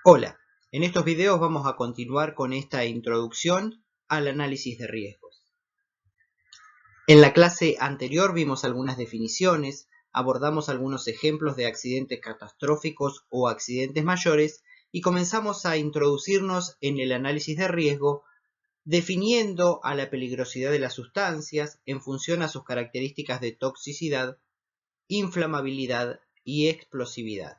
Hola, en estos videos vamos a continuar con esta introducción al análisis de riesgos. En la clase anterior vimos algunas definiciones, abordamos algunos ejemplos de accidentes catastróficos o accidentes mayores y comenzamos a introducirnos en el análisis de riesgo definiendo a la peligrosidad de las sustancias en función a sus características de toxicidad, inflamabilidad y explosividad.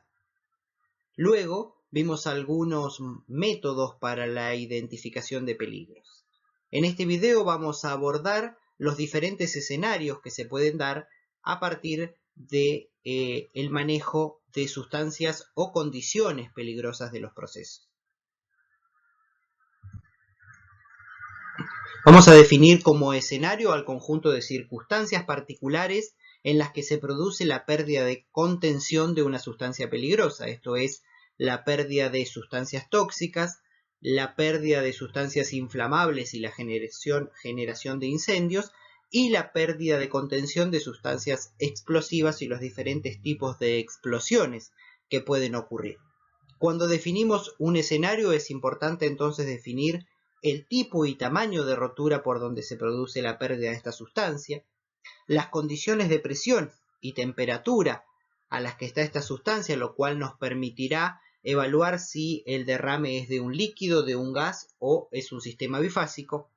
Luego vimos algunos métodos para la identificación de peligros. En este video vamos a abordar los diferentes escenarios que se pueden dar a partir de el manejo de sustancias o condiciones peligrosas de los procesos. Vamos a definir como escenario al conjunto de circunstancias particulares en las que se produce la pérdida de contención de una sustancia peligrosa, esto es, la pérdida de sustancias tóxicas, la pérdida de sustancias inflamables y la generación de incendios, y la pérdida de contención de sustancias explosivas y los diferentes tipos de explosiones que pueden ocurrir. Cuando definimos un escenario es importante entonces definir el tipo y tamaño de rotura por donde se produce la pérdida de esta sustancia, las condiciones de presión y temperatura a las que está esta sustancia, lo cual nos permitirá evaluar si el derrame es de un líquido, de un gas o es un sistema bifásico.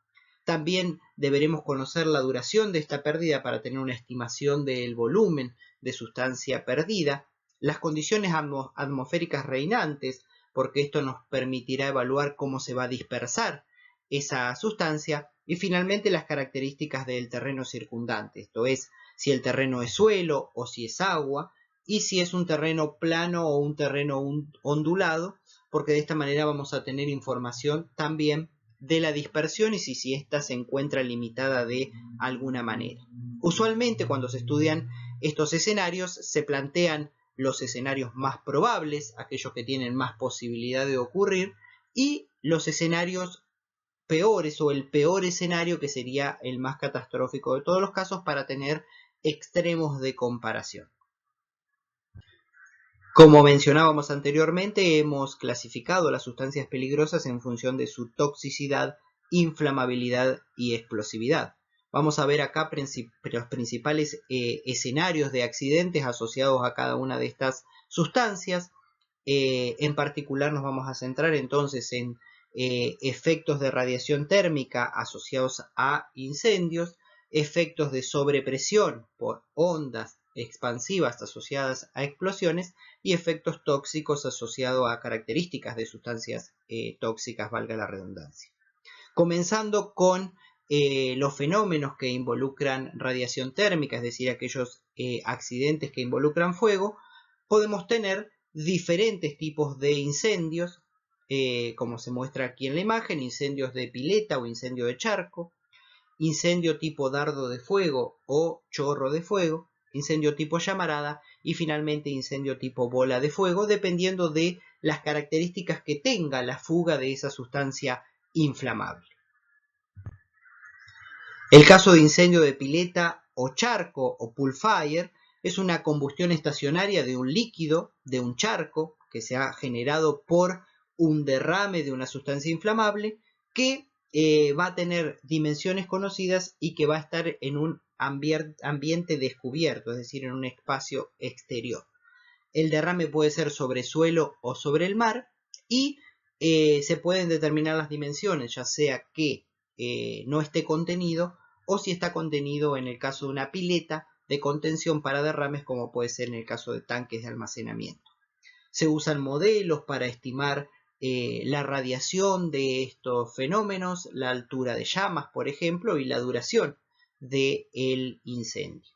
También deberemos conocer la duración de esta pérdida para tener una estimación del volumen de sustancia perdida, las condiciones atmosféricas reinantes, porque esto nos permitirá evaluar cómo se va a dispersar esa sustancia, y finalmente las características del terreno circundante, esto es, si el terreno es suelo o si es agua, y si es un terreno plano o un terreno ondulado, porque de esta manera vamos a tener información también de la dispersión y si ésta se encuentra limitada de alguna manera. Usualmente cuando se estudian estos escenarios se plantean los escenarios más probables, aquellos que tienen más posibilidad de ocurrir, y los escenarios peores o el peor escenario que sería el más catastrófico de todos los casos para tener extremos de comparación. Como mencionábamos anteriormente, hemos clasificado las sustancias peligrosas en función de su toxicidad, inflamabilidad y explosividad. Vamos a ver acá los principales escenarios de accidentes asociados a cada una de estas sustancias. En particular nos vamos a centrar entonces en efectos de radiación térmica asociados a incendios, efectos de sobrepresión por ondas expansivas asociadas a explosiones y efectos tóxicos asociados a características de sustancias tóxicas, valga la redundancia. Comenzando con los fenómenos que involucran radiación térmica, es decir, aquellos accidentes que involucran fuego, podemos tener diferentes tipos de incendios, como se muestra aquí en la imagen, incendios de pileta o incendio de charco, incendio tipo dardo de fuego o chorro de fuego, incendio tipo llamarada y finalmente incendio tipo bola de fuego, dependiendo de las características que tenga la fuga de esa sustancia inflamable. El caso de incendio de pileta o charco o pool fire es una combustión estacionaria de un líquido, de un charco, que se ha generado por un derrame de una sustancia inflamable que va a tener dimensiones conocidas y que va a estar en un ambiente descubierto, es decir, en un espacio exterior. El derrame puede ser sobre suelo o sobre el mar y se pueden determinar las dimensiones, ya sea que no esté contenido o si está contenido en el caso de una pileta de contención para derrames, como puede ser en el caso de tanques de almacenamiento. Se usan modelos para estimar la radiación de estos fenómenos, la altura de llamas, por ejemplo, y la duración del incendio.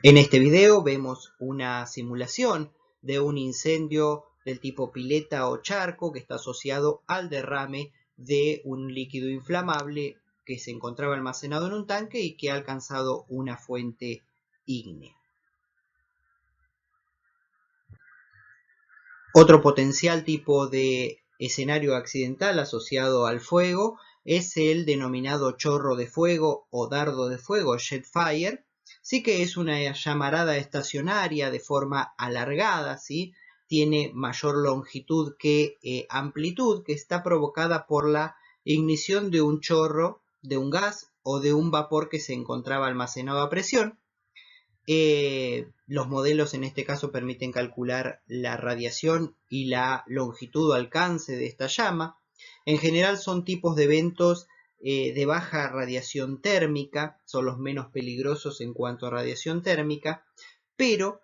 En este video vemos una simulación de un incendio del tipo pileta o charco que está asociado al derrame de un líquido inflamable que se encontraba almacenado en un tanque y que ha alcanzado una fuente ígnea. Otro potencial tipo de escenario accidental asociado al fuego es el denominado chorro de fuego o dardo de fuego, jet fire. Sí que es una llamarada estacionaria de forma alargada, ¿sí? tiene mayor longitud que amplitud, que está provocada por la ignición de un chorro, de un gas o de un vapor que se encontraba almacenado a presión. Los modelos en este caso permiten calcular la radiación y la longitud o alcance de esta llama. En general son tipos de eventos de baja radiación térmica, son los menos peligrosos en cuanto a radiación térmica, pero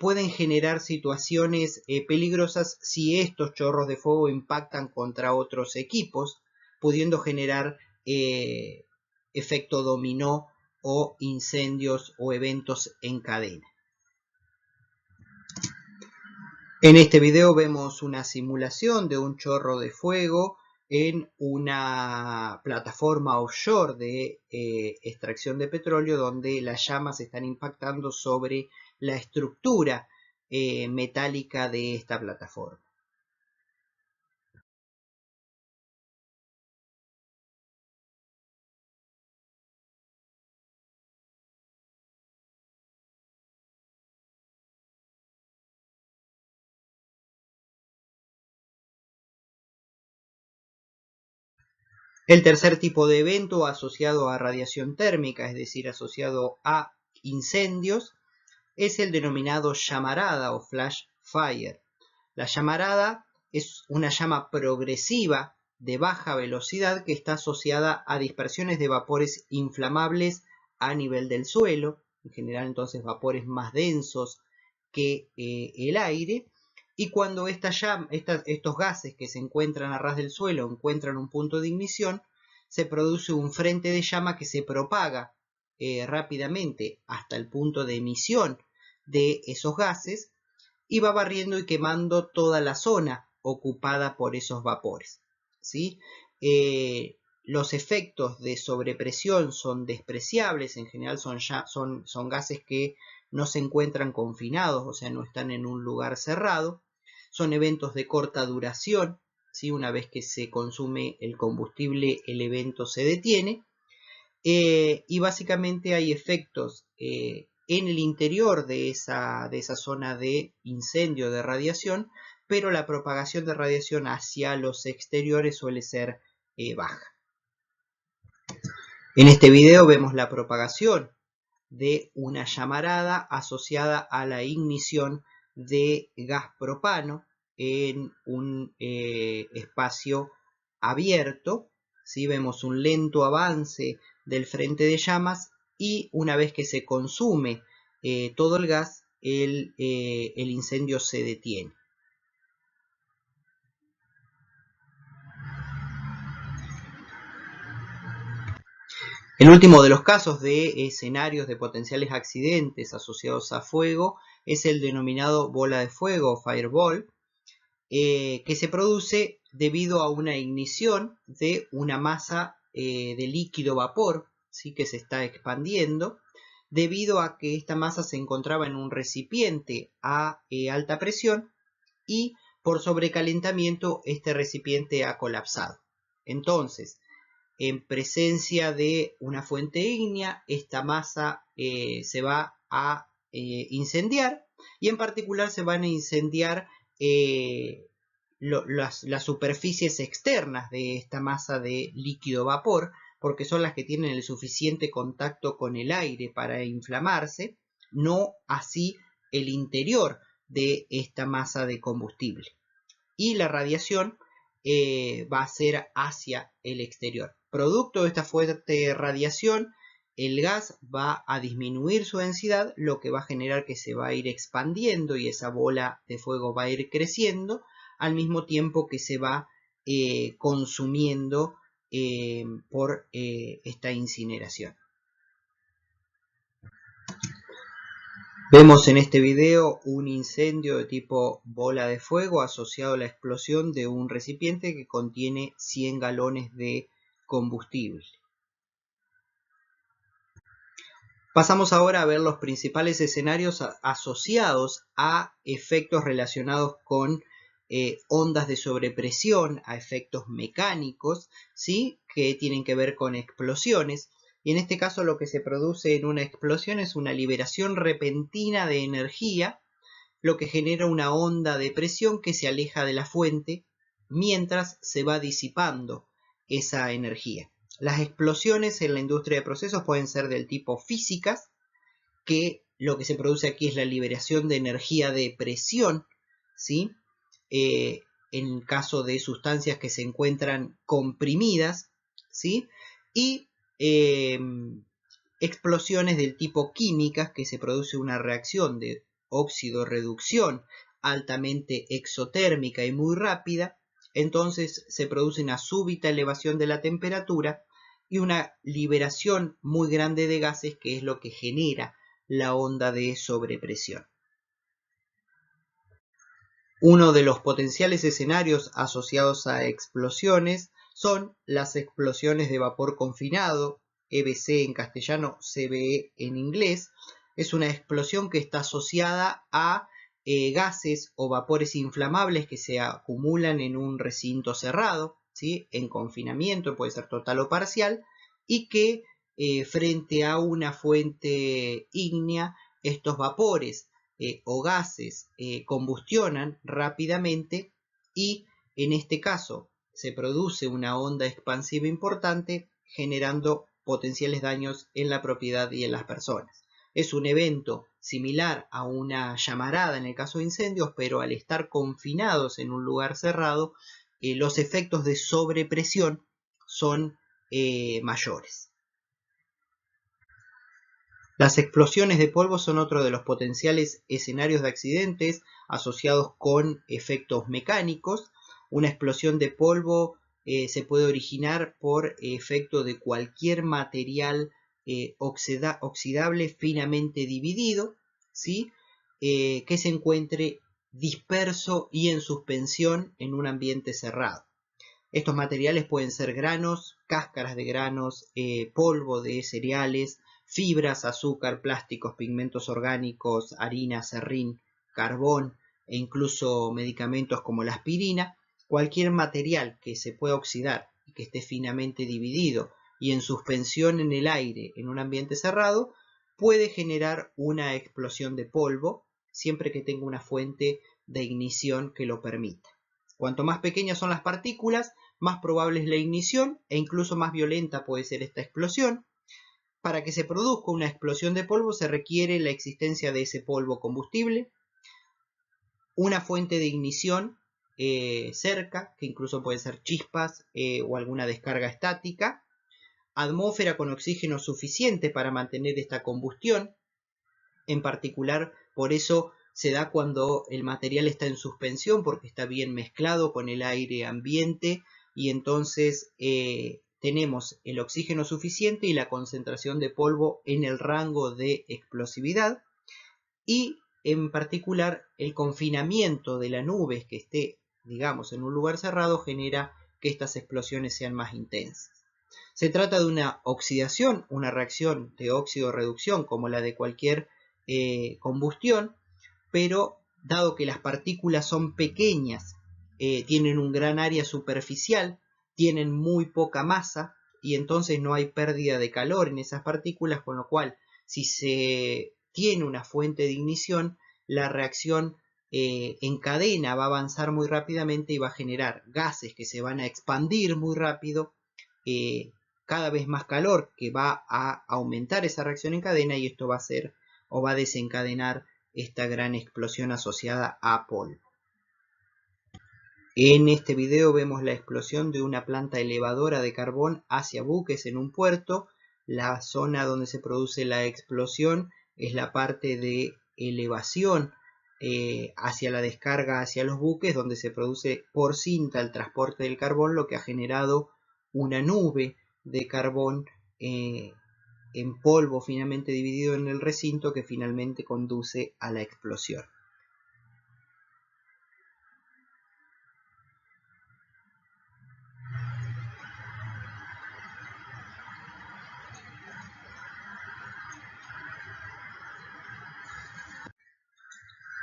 pueden generar situaciones peligrosas si estos chorros de fuego impactan contra otros equipos, pudiendo generar efecto dominó o incendios o eventos en cadena. En este video vemos una simulación de un chorro de fuego en una plataforma offshore de extracción de petróleo, donde las llamas están impactando sobre la estructura metálica de esta plataforma. El tercer tipo de evento asociado a radiación térmica, es decir, asociado a incendios, es el denominado llamarada o flash fire. La llamarada es una llama progresiva de baja velocidad que está asociada a dispersiones de vapores inflamables a nivel del suelo, en general entonces vapores más densos que el aire, y cuando estos gases que se encuentran a ras del suelo encuentran un punto de ignición, se produce un frente de llama que se propaga rápidamente hasta el punto de emisión de esos gases y va barriendo y quemando toda la zona ocupada por esos vapores, ¿sí? Los efectos de sobrepresión son despreciables, en general son gases que no se encuentran confinados, o sea, no están en un lugar cerrado, son eventos de corta duración, ¿sí? Una vez que se consume el combustible, el evento se detiene, y básicamente hay efectos en el interior de esa zona de incendio de radiación, pero la propagación de radiación hacia los exteriores suele ser baja. En este video vemos la propagación de una llamarada asociada a la ignición de gas propano en un espacio abierto, ¿sí? Vemos un lento avance del frente de llamas y una vez que se consume todo el gas, el incendio se detiene. El último de los casos de escenarios de potenciales accidentes asociados a fuego es el denominado bola de fuego, fireball, que se produce debido a una ignición de una masa de líquido vapor, ¿sí? Que se está expandiendo, debido a que esta masa se encontraba en un recipiente a alta presión y por sobrecalentamiento este recipiente ha colapsado. Entonces, en presencia de una fuente ígnea, esta masa se va a incendiar, y en particular se van a incendiar las superficies externas de esta masa de líquido vapor, porque son las que tienen el suficiente contacto con el aire para inflamarse, no así el interior de esta masa de combustible. Y la radiación va a ser hacia el exterior. Producto de esta fuerte radiación, el gas va a disminuir su densidad, lo que va a generar que se va a ir expandiendo y esa bola de fuego va a ir creciendo al mismo tiempo que se va consumiendo por esta incineración. Vemos en este video un incendio de tipo bola de fuego asociado a la explosión de un recipiente que contiene 100 galones de combustible. Pasamos ahora a ver los principales escenarios asociados a efectos relacionados con ondas de sobrepresión, a efectos mecánicos, ¿sí? Que tienen que ver con explosiones. Y en este caso lo que se produce en una explosión es una liberación repentina de energía lo que genera una onda de presión que se aleja de la fuente mientras se va disipando esa energía. Las explosiones en la industria de procesos pueden ser del tipo físicas, que lo que se produce aquí es la liberación de energía de presión, ¿sí? En caso de sustancias que se encuentran comprimidas, ¿sí? Y explosiones del tipo químicas, que se produce una reacción de óxido-reducción altamente exotérmica y muy rápida, entonces se produce una súbita elevación de la temperatura y una liberación muy grande de gases, que es lo que genera la onda de sobrepresión. Uno de los potenciales escenarios asociados a explosiones son las explosiones de vapor confinado, EVC en castellano, CVE en inglés. Es una explosión que está asociada a gases o vapores inflamables que se acumulan en un recinto cerrado, ¿sí? En confinamiento, puede ser total o parcial, y que frente a una fuente ígnea, estos vapores o gases combustionan rápidamente y en este caso se produce una onda expansiva importante, generando potenciales daños en la propiedad y en las personas. Es un evento similar a una llamarada en el caso de incendios, pero al estar confinados en un lugar cerrado, los efectos de sobrepresión son mayores. Las explosiones de polvo son otro de los potenciales escenarios de accidentes asociados con efectos mecánicos. Una explosión de polvo se puede originar por efecto de cualquier material oxidable finamente dividido, ¿sí? Que se encuentre disperso y en suspensión en un ambiente cerrado. Estos materiales pueden ser granos, cáscaras de granos, polvo de cereales, fibras, azúcar, plásticos, pigmentos orgánicos, harina, serrín, carbón e incluso medicamentos como la aspirina. Cualquier material que se pueda oxidar y que esté finamente dividido y en suspensión en el aire en un ambiente cerrado puede generar una explosión de polvo siempre que tenga una fuente de ignición que lo permita. Cuanto más pequeñas son las partículas, más probable es la ignición e incluso más violenta puede ser esta explosión. Para que se produzca una explosión de polvo se requiere la existencia de ese polvo combustible, una fuente de ignición cerca, que incluso puede ser chispas o alguna descarga estática, atmósfera con oxígeno suficiente para mantener esta combustión. En particular, por eso se da cuando el material está en suspensión, porque está bien mezclado con el aire ambiente y entonces tenemos el oxígeno suficiente y la concentración de polvo en el rango de explosividad, y en particular el confinamiento de la nube que esté, digamos, en un lugar cerrado genera que estas explosiones sean más intensas. Se trata de una oxidación, una reacción de óxido-reducción como la de cualquier combustión, pero dado que las partículas son pequeñas, tienen un gran área superficial, tienen muy poca masa y entonces no hay pérdida de calor en esas partículas, con lo cual si se tiene una fuente de ignición, la reacción en cadena va a avanzar muy rápidamente y va a generar gases que se van a expandir muy rápido, cada vez más calor que va a aumentar esa reacción en cadena, y esto va a hacer o va a desencadenar esta gran explosión asociada a polvo. En este video vemos la explosión de una planta elevadora de carbón hacia buques en un puerto. La zona donde se produce la explosión es la parte de elevación hacia la descarga hacia los buques, donde se produce por cinta el transporte del carbón, lo que ha generado una nube de carbón en polvo finamente dividido en el recinto, que finalmente conduce a la explosión.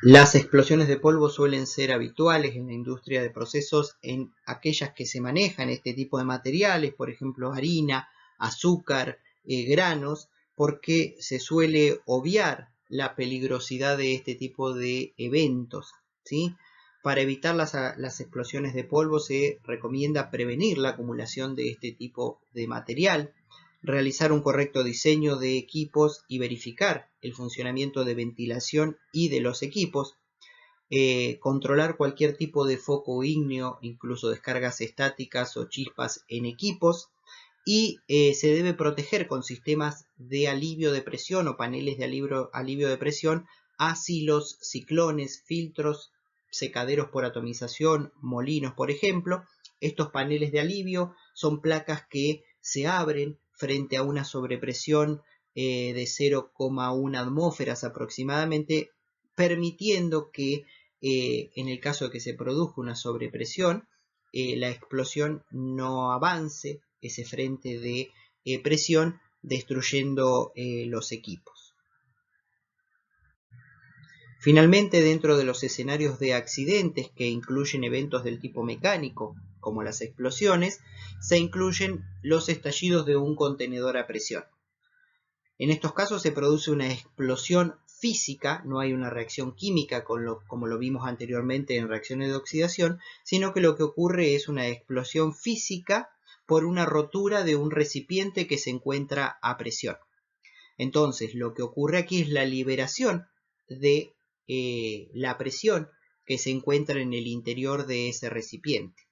Las explosiones de polvo suelen ser habituales en la industria de procesos, en aquellas que se manejan este tipo de materiales, por ejemplo harina, azúcar, granos, porque se suele obviar la peligrosidad de este tipo de eventos, ¿sí? Para evitar las explosiones de polvo se recomienda prevenir la acumulación de este tipo de material, realizar un correcto diseño de equipos y verificar el funcionamiento de ventilación y de los equipos, controlar cualquier tipo de foco ígneo, incluso descargas estáticas o chispas en equipos, y se debe proteger con sistemas de alivio de presión o paneles de alivio de presión a silos, ciclones, filtros, secaderos por atomización, molinos, por ejemplo. Estos paneles de alivio son placas que se abren frente a una sobrepresión de 0,1 atmósferas aproximadamente, permitiendo que en el caso de que se produzca una sobrepresión, la explosión no avance ese frente de presión, destruyendo los equipos. Finalmente, dentro de los escenarios de accidentes que incluyen eventos del tipo mecánico, como las explosiones, se incluyen los estallidos de un contenedor a presión. En estos casos se produce una explosión física, no hay una reacción química como lo vimos anteriormente en reacciones de oxidación, sino que lo que ocurre es una explosión física por una rotura de un recipiente que se encuentra a presión. Entonces, lo que ocurre aquí es la liberación de la presión que se encuentra en el interior de ese recipiente.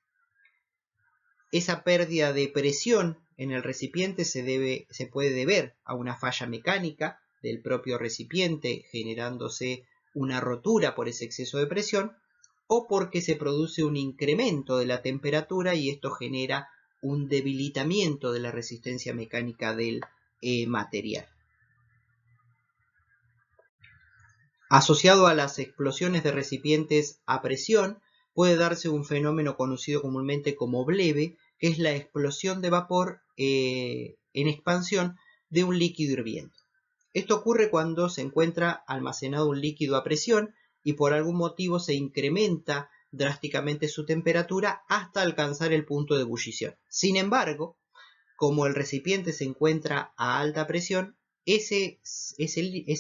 Esa pérdida de presión en el recipiente se puede deber a una falla mecánica del propio recipiente, generándose una rotura por ese exceso de presión, o porque se produce un incremento de la temperatura y esto genera un debilitamiento de la resistencia mecánica del material. Asociado a las explosiones de recipientes a presión, puede darse un fenómeno conocido comúnmente como bleve, que es la explosión de vapor en expansión de un líquido hirviendo. Esto ocurre cuando se encuentra almacenado un líquido a presión y por algún motivo se incrementa drásticamente su temperatura hasta alcanzar el punto de ebullición. Sin embargo, como el recipiente se encuentra a alta presión, ese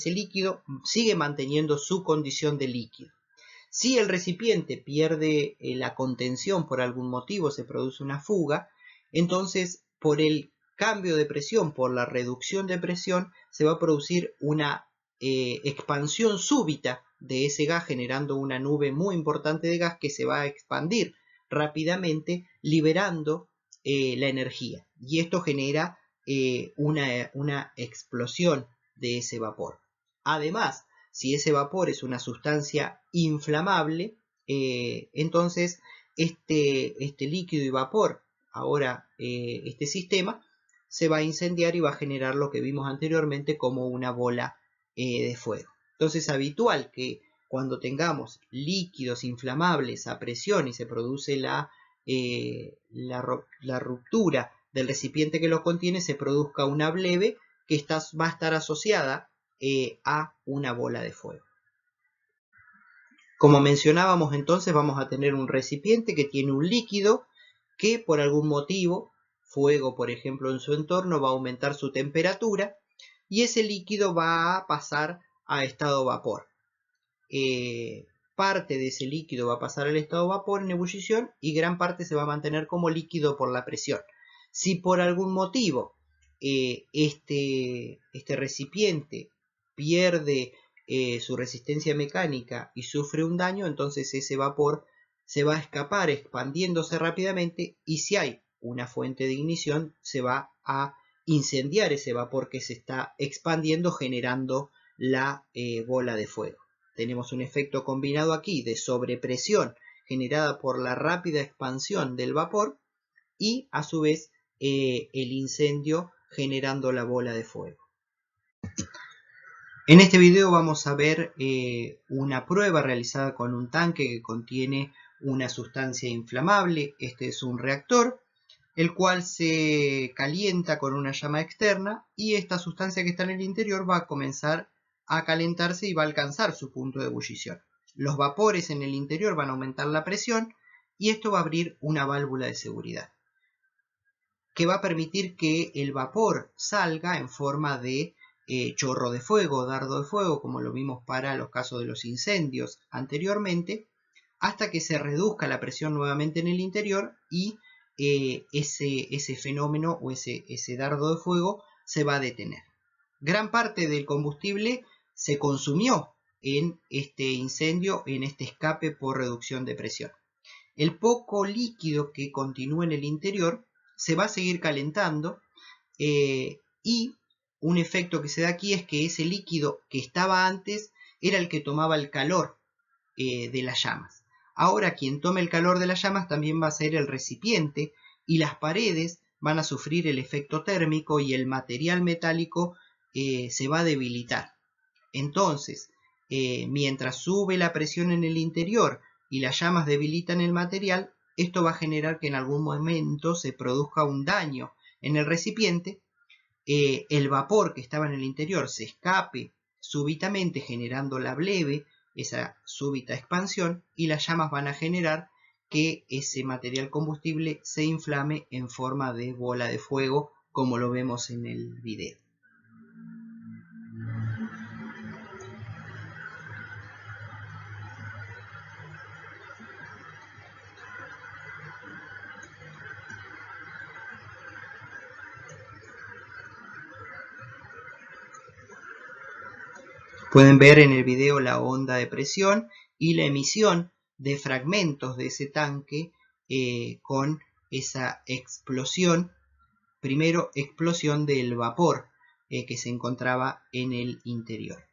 líquido sigue manteniendo su condición de líquido. Si el recipiente pierde la contención por algún motivo, se produce una fuga, entonces por el cambio de presión, por la reducción de presión, se va a producir una expansión súbita de ese gas, generando una nube muy importante de gas que se va a expandir rápidamente, liberando la energía. Y esto genera una explosión de ese vapor. Además, si ese vapor es una sustancia inflamable, entonces este líquido y vapor, ahora este sistema, se va a incendiar y va a generar lo que vimos anteriormente como una bola de fuego. Entonces es habitual que cuando tengamos líquidos inflamables a presión y se produce la ruptura del recipiente que los contiene, se produzca una bleve que va a estar asociada a una bola de fuego. Como mencionábamos, entonces vamos a tener un recipiente que tiene un líquido que por algún motivo, fuego por ejemplo en su entorno, va a aumentar su temperatura y ese líquido va a pasar a estado vapor. Parte de ese líquido va a pasar al estado vapor en ebullición y gran parte se va a mantener como líquido por la presión. Si por algún motivo este recipiente pierde su resistencia mecánica y sufre un daño, entonces ese vapor se va a escapar expandiéndose rápidamente y si hay una fuente de ignición se va a incendiar ese vapor que se está expandiendo, generando la bola de fuego. Tenemos un efecto combinado aquí de sobrepresión generada por la rápida expansión del vapor y a su vez el incendio generando la bola de fuego. En este video vamos a ver una prueba realizada con un tanque que contiene una sustancia inflamable. Este es un reactor, el cual se calienta con una llama externa y esta sustancia que está en el interior va a comenzar a calentarse y va a alcanzar su punto de ebullición. Los vapores en el interior van a aumentar la presión y esto va a abrir una válvula de seguridad que va a permitir que el vapor salga en forma de chorro de fuego, dardo de fuego, como lo vimos para los casos de los incendios anteriormente, hasta que se reduzca la presión nuevamente en el interior y ese fenómeno o ese dardo de fuego se va a detener. Gran parte del combustible se consumió en este incendio, en este escape por reducción de presión. El poco líquido que continúa en el interior se va a seguir calentando y un efecto que se da aquí es que ese líquido que estaba antes era el que tomaba el calor de las llamas. Ahora quien tome el calor de las llamas también va a ser el recipiente y las paredes van a sufrir el efecto térmico y el material metálico se va a debilitar. Entonces, mientras sube la presión en el interior y las llamas debilitan el material, esto va a generar que en algún momento se produzca un daño en el recipiente, el vapor que estaba en el interior se escape súbitamente generando la bleve, esa súbita expansión, y las llamas van a generar que ese material combustible se inflame en forma de bola de fuego, como lo vemos en el video. Pueden ver en el video la onda de presión y la emisión de fragmentos de ese tanque con esa explosión, primero explosión del vapor que se encontraba en el interior.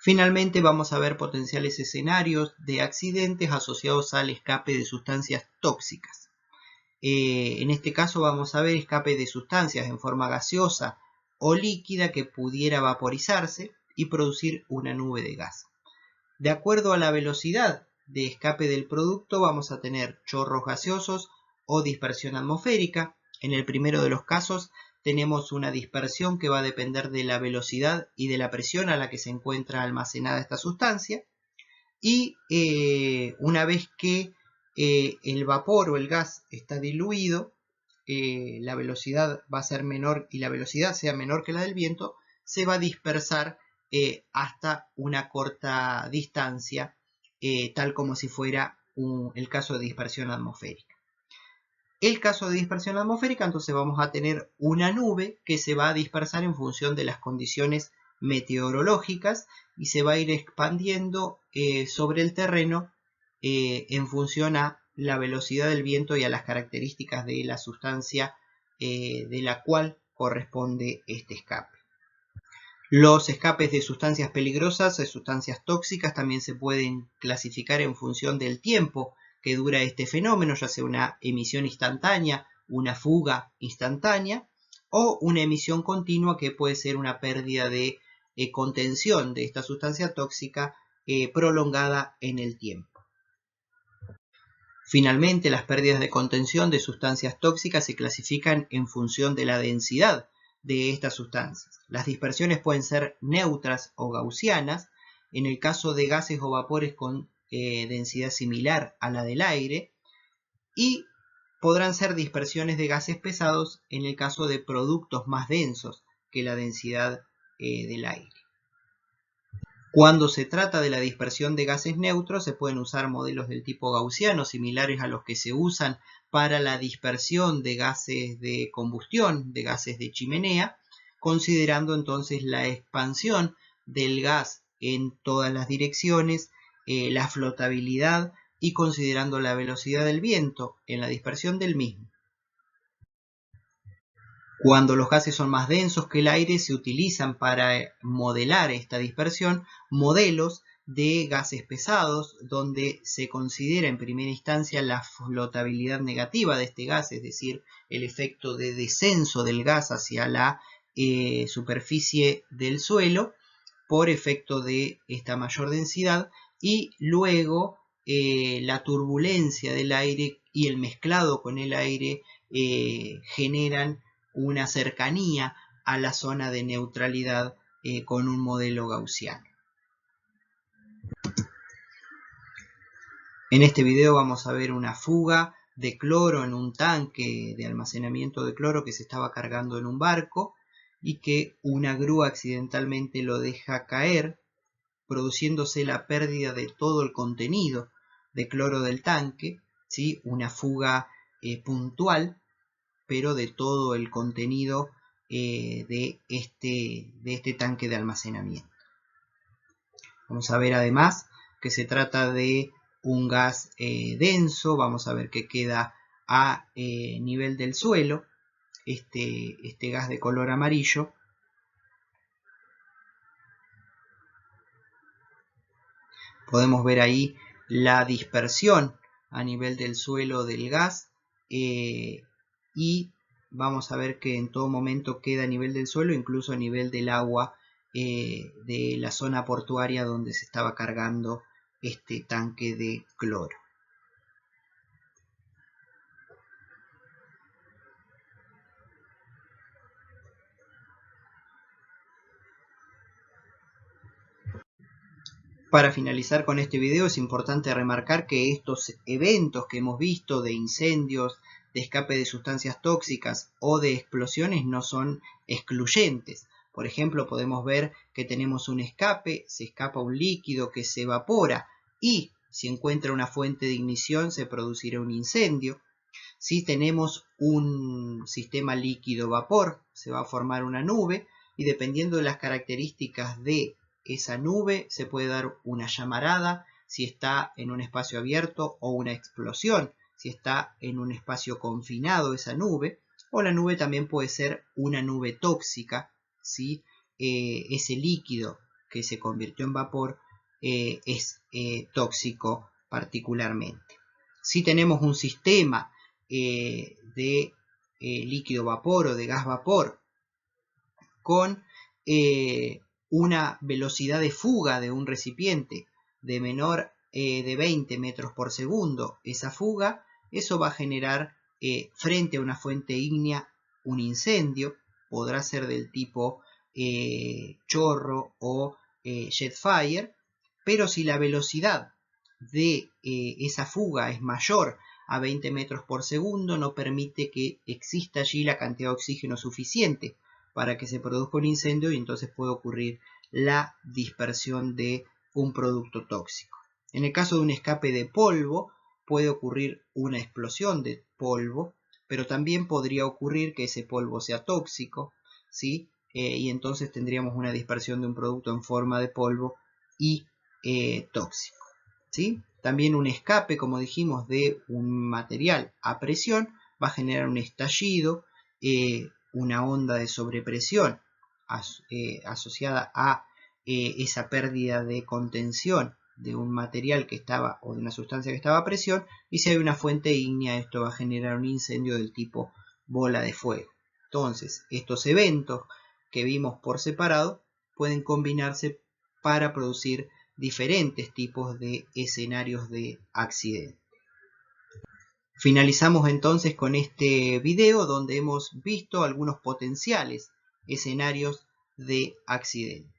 Finalmente vamos a ver potenciales escenarios de accidentes asociados al escape de sustancias tóxicas. En este caso vamos a ver escape de sustancias en forma gaseosa o líquida que pudiera vaporizarse y producir una nube de gas. De acuerdo a la velocidad de escape del producto vamos a tener chorros gaseosos o dispersión atmosférica. En el primero de los casos tenemos una dispersión que va a depender de la velocidad y de la presión a la que se encuentra almacenada esta sustancia. Y una vez que el vapor o el gas está diluido, la velocidad va a ser menor y la velocidad sea menor que la del viento, se va a dispersar hasta una corta distancia, tal como si fuera el caso de dispersión atmosférica. El caso de dispersión atmosférica, entonces vamos a tener una nube que se va a dispersar en función de las condiciones meteorológicas y se va a ir expandiendo sobre el terreno en función a la velocidad del viento y a las características de la sustancia de la cual corresponde este escape. Los escapes de sustancias peligrosas, de sustancias tóxicas, también se pueden clasificar en función del tiempo que dura este fenómeno, ya sea una emisión instantánea, una fuga instantánea o una emisión continua que puede ser una pérdida de contención de esta sustancia tóxica prolongada en el tiempo. Finalmente, las pérdidas de contención de sustancias tóxicas se clasifican en función de la densidad de estas sustancias. Las dispersiones pueden ser neutras o gaussianas, en el caso de gases o vapores con densidad similar a la del aire, y podrán ser dispersiones de gases pesados en el caso de productos más densos que la densidad del aire. Cuando se trata de la dispersión de gases neutros, se pueden usar modelos del tipo gaussiano, similares a los que se usan para la dispersión de gases de combustión, de gases de chimenea, considerando entonces la expansión del gas en todas las direcciones, la flotabilidad y considerando la velocidad del viento en la dispersión del mismo. Cuando los gases son más densos que el aire, se utilizan para modelar esta dispersión modelos de gases pesados, donde se considera en primera instancia la flotabilidad negativa de este gas, es decir, el efecto de descenso del gas hacia la superficie del suelo por efecto de esta mayor densidad, y luego la turbulencia del aire y el mezclado con el aire generan una cercanía a la zona de neutralidad con un modelo gaussiano. En este video vamos a ver una fuga de cloro en un tanque de almacenamiento de cloro que se estaba cargando en un barco y que una grúa accidentalmente lo deja caer, produciéndose la pérdida de todo el contenido de cloro del tanque, ¿sí? Una fuga puntual, pero de todo el contenido de este tanque de almacenamiento. Vamos a ver además que se trata de un gas denso. Vamos a ver que queda a nivel del suelo este gas de color amarillo. Podemos ver ahí la dispersión a nivel del suelo del gas y vamos a ver que en todo momento queda a nivel del suelo, incluso a nivel del agua de la zona portuaria donde se estaba cargando este tanque de cloro. Para finalizar con este video es importante remarcar que estos eventos que hemos visto de incendios, de escape de sustancias tóxicas o de explosiones no son excluyentes. Por ejemplo, podemos ver que tenemos un escape, se escapa un líquido que se evapora y si encuentra una fuente de ignición se producirá un incendio. Si tenemos un sistema líquido-vapor, se va a formar una nube y dependiendo de las características de esa nube se puede dar una llamarada si está en un espacio abierto o una explosión si está en un espacio confinado esa nube, o la nube también puede ser una nube tóxica si ese líquido que se convirtió en vapor es tóxico particularmente. Si tenemos un sistema de líquido vapor o de gas vapor con una velocidad de fuga de un recipiente de menor de 20 metros por segundo, esa fuga, eso va a generar frente a una fuente ígnea un incendio, podrá ser del tipo chorro o jet fire, pero si la velocidad de esa fuga es mayor a 20 metros por segundo, no permite que exista allí la cantidad de oxígeno suficiente para que se produzca un incendio y entonces puede ocurrir la dispersión de un producto tóxico. En el caso de un escape de polvo, puede ocurrir una explosión de polvo, pero también podría ocurrir que ese polvo sea tóxico, ¿sí? Y entonces tendríamos una dispersión de un producto en forma de polvo y tóxico, ¿sí? También un escape, como dijimos, de un material a presión va a generar un estallido, una onda de sobrepresión asociada a esa pérdida de contención de un material que estaba o de una sustancia que estaba a presión, y si hay una fuente ígnea esto va a generar un incendio del tipo bola de fuego. Entonces estos eventos que vimos por separado pueden combinarse para producir diferentes tipos de escenarios de accidente. Finalizamos entonces con este video donde hemos visto algunos potenciales escenarios de accidente.